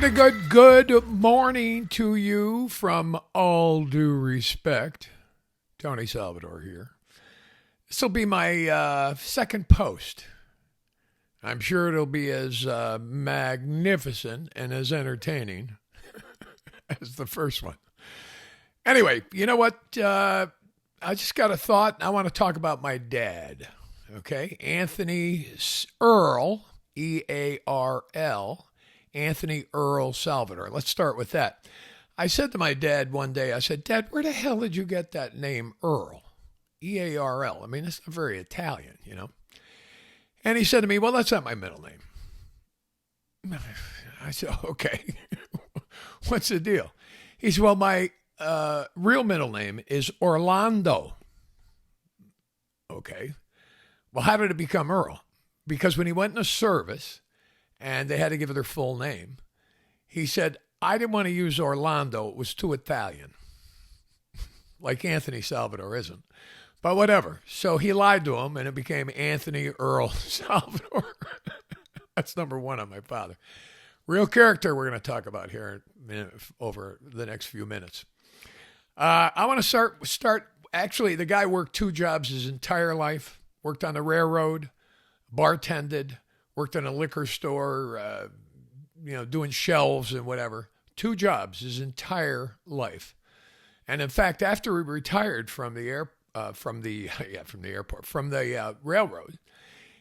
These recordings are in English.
And a good morning to you from all due respect. Tony Salvadore here. This will be my second post. I'm sure it'll be as magnificent and as entertaining as the first one. Anyway, you know what? I just got a thought. I want to talk about my dad. Okay? Anthony Earl, E-A-R-L. Anthony Earl Salvadore. Let's start with that. I said to my dad one day, I said, Dad, where the hell did you get that name Earl? E-A-R-L. I mean, it's not very Italian, you know. And he said to me, well, that's not my middle name. I said, okay. What's the deal? He said, well, my real middle name is Orlando. Okay. Well, how did it become Earl? Because when he went in a service, and they had to give it their full name, he said, I didn't want to use Orlando. It was too Italian. Like Anthony Salvadore isn't. But whatever. So he lied to him, and it became Anthony Earl Salvadore. That's number one on my father. Real character we're going to talk about here over the next few minutes. I want to start. Actually, the guy worked two jobs his entire life. Worked on the railroad, bartended, worked in a liquor store, doing shelves and whatever. Two jobs his entire life. And in fact, after he retired from the railroad,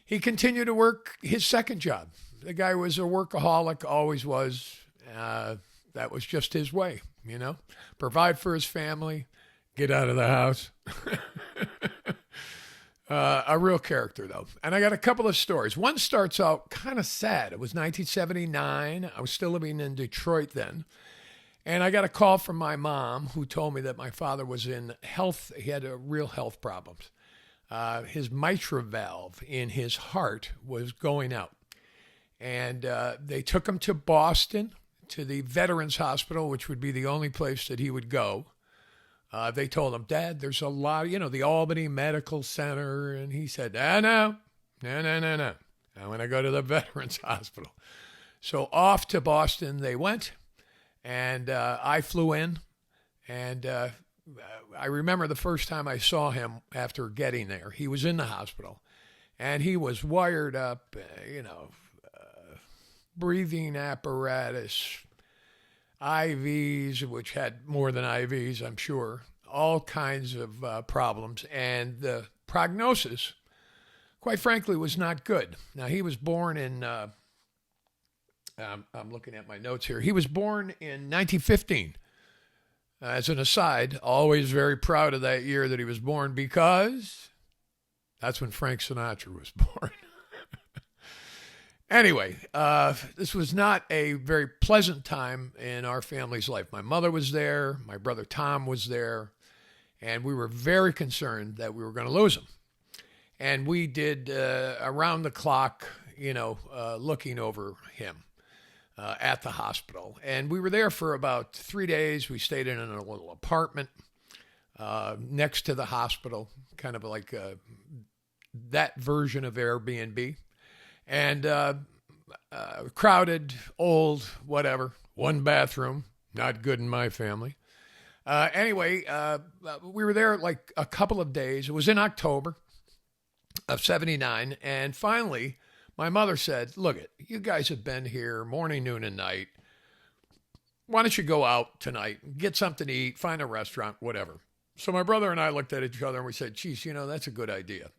he continued to work his second job. The guy was a workaholic, always was. That was just his way, you know. Provide for his family, get out of the house. A real character, though. And I got a couple of stories. One starts out kind of sad. It was 1979. I was still living in Detroit then. And I got a call from my mom who told me that my father was in health. He had real health problems. His mitral valve in his heart was going out. And they took him to Boston, to the Veterans Hospital, which would be the only place that he would go. They told him, Dad, there's a lot, the Albany Medical Center. And he said, no. I want to go to the Veterans Hospital. So off to Boston they went, and I flew in. And I remember the first time I saw him after getting there. He was in the hospital, and he was wired up, breathing apparatus, IVs, which had more than IVs, I'm sure, all kinds of problems. And the prognosis, quite frankly, was not good. Now, he was born in, I'm looking at my notes here. He was born in 1915. As an aside, always very proud of that year that he was born because that's when Frank Sinatra was born. Anyway, this was not a very pleasant time in our family's life. My mother was there. My brother Tom was there. And we were very concerned that we were going to lose him. And we did around the clock, looking over him at the hospital. And we were there for about 3 days. We stayed in a little apartment next to the hospital, kind of like that version of Airbnb. And crowded, old, whatever, one bathroom, not good in my family. Anyway, we were there like a couple of days. It was in October of 79. And finally, my mother said, look, you guys have been here morning, noon, and night. Why don't you go out tonight, get something to eat, find a restaurant, whatever. So my brother and I looked at each other and we said, geez, that's a good idea.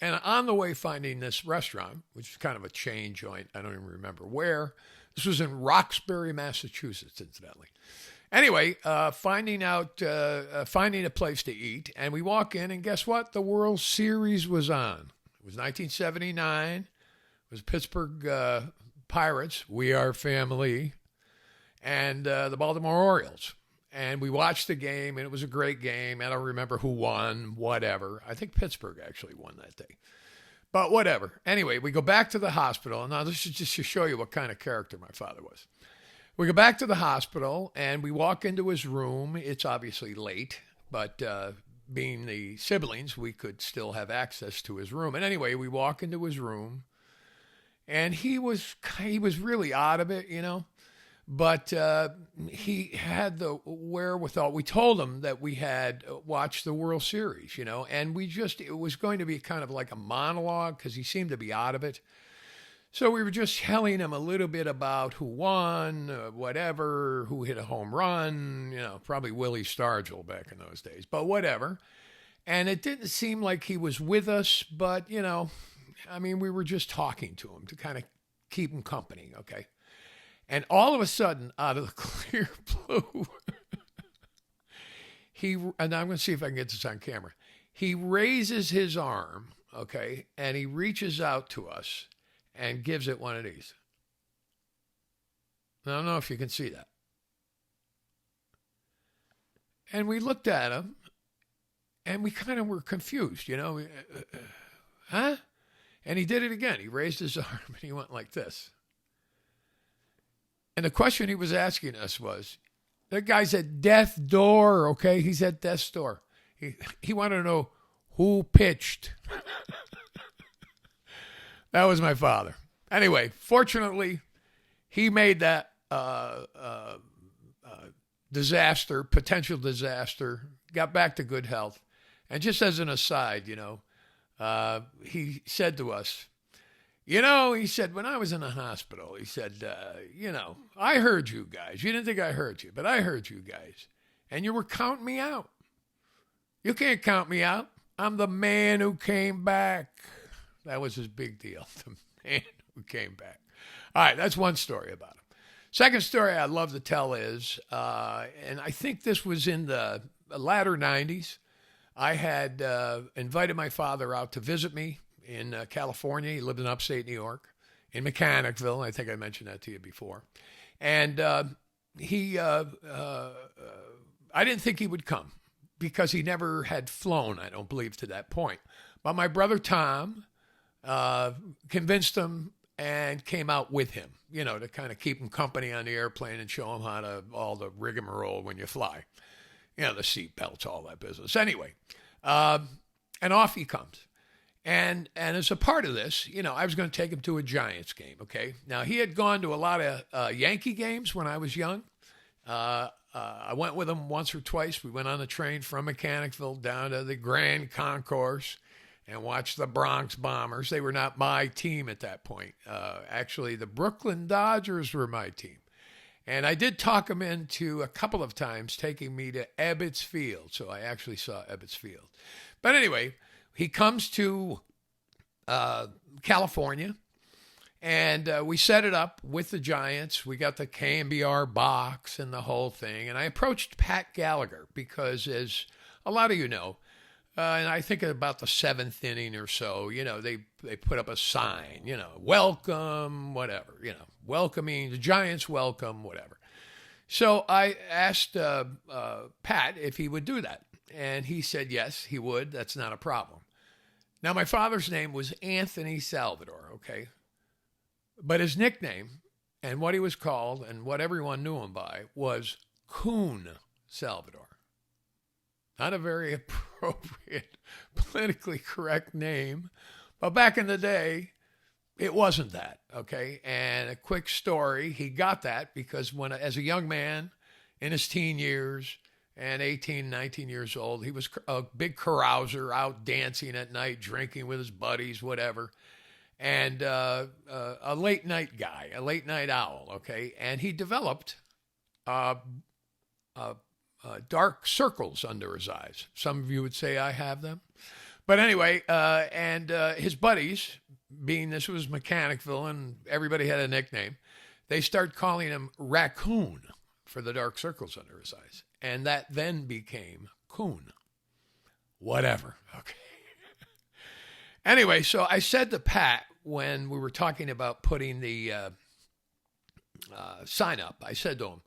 And on the way finding this restaurant, which is kind of a chain joint, I don't even remember where. This was in Roxbury, Massachusetts, incidentally. Anyway, finding a place to eat, and we walk in, and guess what? The World Series was on. It was 1979. It was Pittsburgh Pirates, We Are Family, and the Baltimore Orioles. And we watched the game, and it was a great game. I don't remember who won, whatever. I think Pittsburgh actually won that day. But whatever. Anyway, we go back to the hospital. And now this is just to show you what kind of character my father was. We go back to the hospital, and we walk into his room. It's obviously late, but being the siblings, we could still have access to his room. And anyway, we walk into his room, and he was really out of it, But he had the wherewithal. We told him that we had watched the World Series, and it was going to be kind of like a monologue because he seemed to be out of it. So we were just telling him a little bit about who won, whatever, who hit a home run, probably Willie Stargell back in those days, but whatever. And it didn't seem like he was with us, but, we were just talking to him to kind of keep him company, okay? And all of a sudden, out of the clear blue, and I'm going to see if I can get this on camera. He raises his arm, okay, and he reaches out to us and gives it one of these. I don't know if you can see that. And we looked at him, and we kind of were confused, huh? And he did it again. He raised his arm, and he went like this. And the question he was asking us was, that guy's at death's door, okay? He's at death's door. He wanted to know who pitched. That was my father. Anyway, fortunately, he made that potential disaster, got back to good health. And just as an aside, he said to us, he said, when I was in the hospital, he said, I heard you guys. You didn't think I heard you, but I heard you guys. And you were counting me out. You can't count me out. I'm the man who came back. That was his big deal, the man who came back. All right, that's one story about him. Second story I'd love to tell is, and I think this was in the latter 90s, I had invited my father out to visit me in California. He lived in upstate New York, in Mechanicville. I think I mentioned that to you before. And I didn't think he would come because he never had flown, I don't believe, to that point. But my brother Tom convinced him and came out with him, to kind of keep him company on the airplane and show him all the rigmarole when you fly. The seat belts, all that business. Anyway, and off he comes. And as a part of this, I was going to take him to a Giants game, okay? Now, he had gone to a lot of Yankee games when I was young. I went with him once or twice. We went on the train from Mechanicville down to the Grand Concourse and watched the Bronx Bombers. They were not my team at that point. Actually, the Brooklyn Dodgers were my team. And I did talk him into a couple of times taking me to Ebbets Field. So I actually saw Ebbets Field. But anyway, he comes to California, and we set it up with the Giants. We got the KMBR box and the whole thing. And I approached Pat Gallagher because, as a lot of you know, and I think about the seventh inning or so, they put up a sign, welcome, whatever, welcoming, the Giants welcome, whatever. So I asked Pat if he would do that. And he said, yes, he would. That's not a problem. Now, my father's name was Anthony Salvadore, okay? But his nickname and what he was called and what everyone knew him by was Coon Salvadore. Not a very appropriate, politically correct name. But back in the day, it wasn't that, okay? And a quick story, he got that because as a young man in his teen years and 18, 19 years old, he was a big carouser, out dancing at night, drinking with his buddies, whatever. And a late night guy, a late night owl, okay? And he developed dark circles under his eyes. Some of you would say I have them. But anyway, and his buddies, being this was Mechanicville and everybody had a nickname, they start calling him Raccoon for the dark circles under his eyes. And that then became Coon. Whatever. Okay. Anyway, so I said to Pat when we were talking about putting the sign up, I said to him,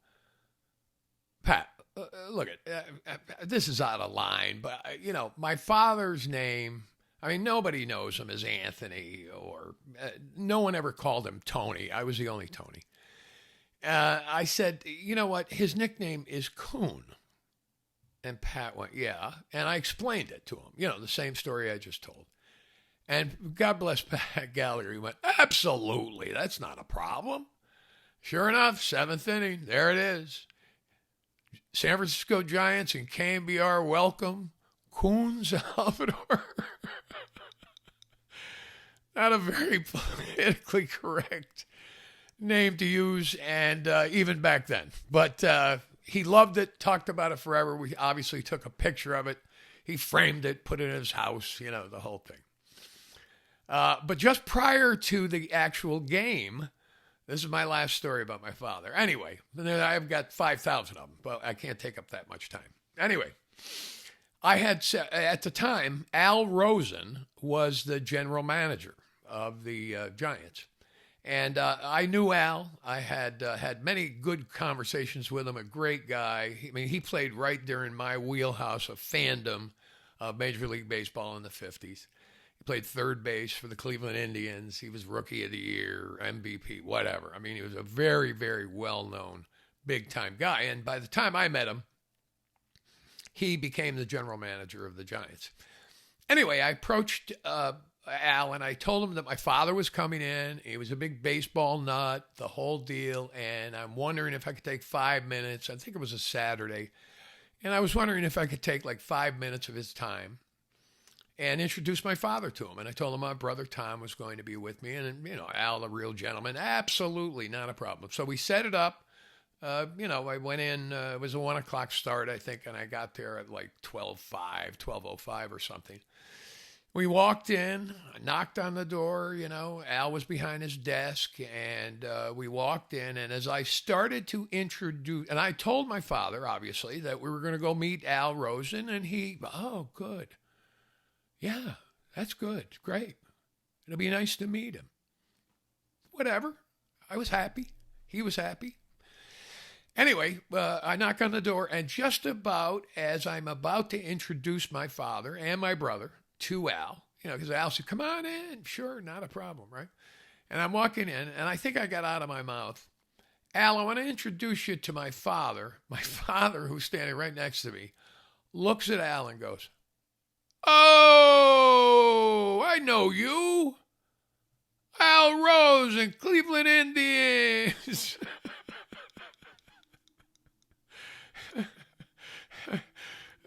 Pat, look, this is out of line, but, my father's name, nobody knows him as Anthony, or no one ever called him Tony. I was the only Tony. I said, you know what? His nickname is Coon. And Pat went, yeah. And I explained it to him, the same story I just told. And God bless Pat Gallagher. He went, absolutely. That's not a problem. Sure enough, 7th inning, there it is. San Francisco Giants and KBR welcome Coon Salvadore. Not a very politically correct name to use, and even back then. But he loved it, talked about it forever. We obviously took a picture of it. He framed it, put it in his house, the whole thing. But just prior to the actual game, this is my last story about my father. Anyway, I've got 5,000 of them, but I can't take up that much time. Anyway, I had, at the time, Al Rosen was the general manager of the Giants. And I knew Al. I had had many good conversations with him, a great guy. He played right during my wheelhouse of fandom of Major League Baseball in the 50s. He played third base for the Cleveland Indians. He was Rookie of the Year, MVP, whatever. He was a very, very well-known, big-time guy. And by the time I met him, he became the general manager of the Giants. Anyway, I approached Al, and I told him that my father was coming in. He was a big baseball nut, the whole deal, and I'm wondering if I could take 5 minutes. I think it was a Saturday, and I was wondering if I could take like 5 minutes of his time and introduce my father to him. And I told him my brother Tom was going to be with me, and Al, the real gentleman, absolutely not a problem. So we set it up. I went in. It was a 1 o'clock start, I think, and I got there at like 12:05 or something. We walked in, knocked on the door, Al was behind his desk, and we walked in, and as I started to introduce, and I told my father, obviously, that we were going to go meet Al Rosen, and oh, good. Yeah, that's good. Great. It'll be nice to meet him. Whatever. I was happy. He was happy. Anyway, I knock on the door, and just about as I'm about to introduce my father and my brother to Al, because Al said, come on in. Sure, not a problem, right? And I'm walking in, and I think I got out of my mouth, Al, I want to introduce you to my father. My father, who's standing right next to me, looks at Al and goes, oh, I know you. Al Rosen, Cleveland Indians.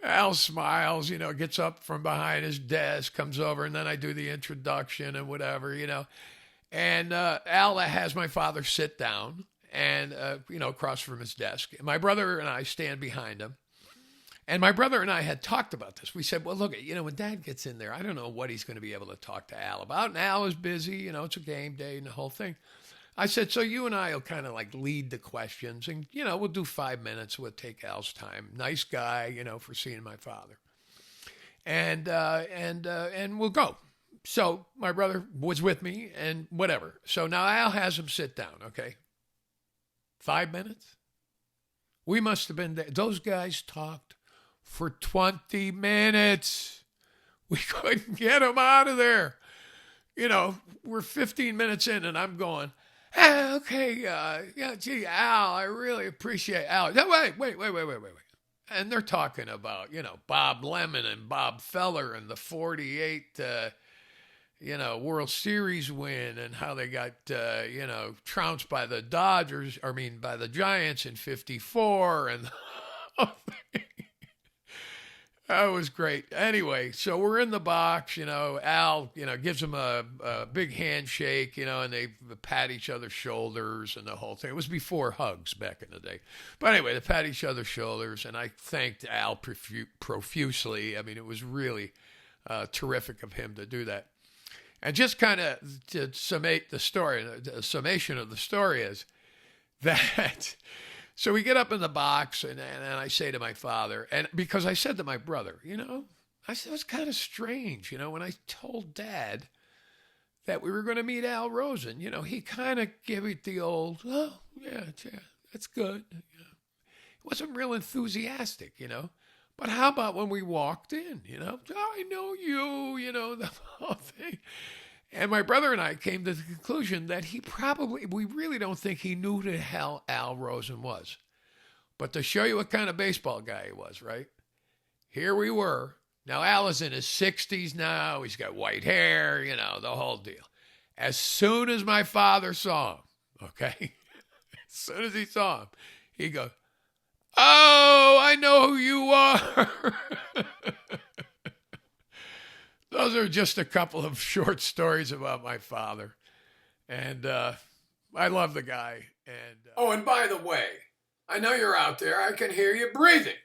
Al smiles, gets up from behind his desk, comes over, and then I do the introduction and whatever, And Al has my father sit down and, across from his desk. And my brother and I stand behind him. And my brother and I had talked about this. We said, well, look, when Dad gets in there, I don't know what he's going to be able to talk to Al about. And Al is busy, it's a game day and the whole thing. I said, so you and I will kind of like lead the questions, and, we'll do 5 minutes. We'll take Al's time. Nice guy, for seeing my father. And we'll go. So my brother was with me and whatever. So now Al has him sit down, okay? 5 minutes? We must have been there. Those guys talked for 20 minutes. We couldn't get him out of there. We're 15 minutes in, and I'm going, okay, gee, Al, I really appreciate Al. No, wait. And they're talking about, Bob Lemon and Bob Feller and the 48, World Series win and how they got, trounced by the by the Giants in 54 and that was great. Anyway, so we're in the box, Al, gives him a big handshake, and they pat each other's shoulders and the whole thing. It was before hugs back in the day. But anyway, they pat each other's shoulders, and I thanked Al profusely. It was really terrific of him to do that. And just kind of to summate the story, the summation of the story is that... So we get up in the box, and I say to my father, and because I said to my brother, I said, it was kind of strange, when I told Dad that we were going to meet Al Rosen, he kind of gave it the old, oh, yeah, that's good. He wasn't real enthusiastic, But how about when we walked in, oh, I know you, the whole thing. And my brother and I came to the conclusion that we really don't think he knew who the hell Al Rosen was. But to show you what kind of baseball guy he was, right? Here we were. Now, Al is in his 60s now. He's got white hair, the whole deal. As soon as my father saw him, okay, soon as he saw him, he goes, "Oh, I know who you are." Those are just a couple of short stories about my father. And I love the guy. And oh, and by the way, I know you're out there. I can hear you breathing.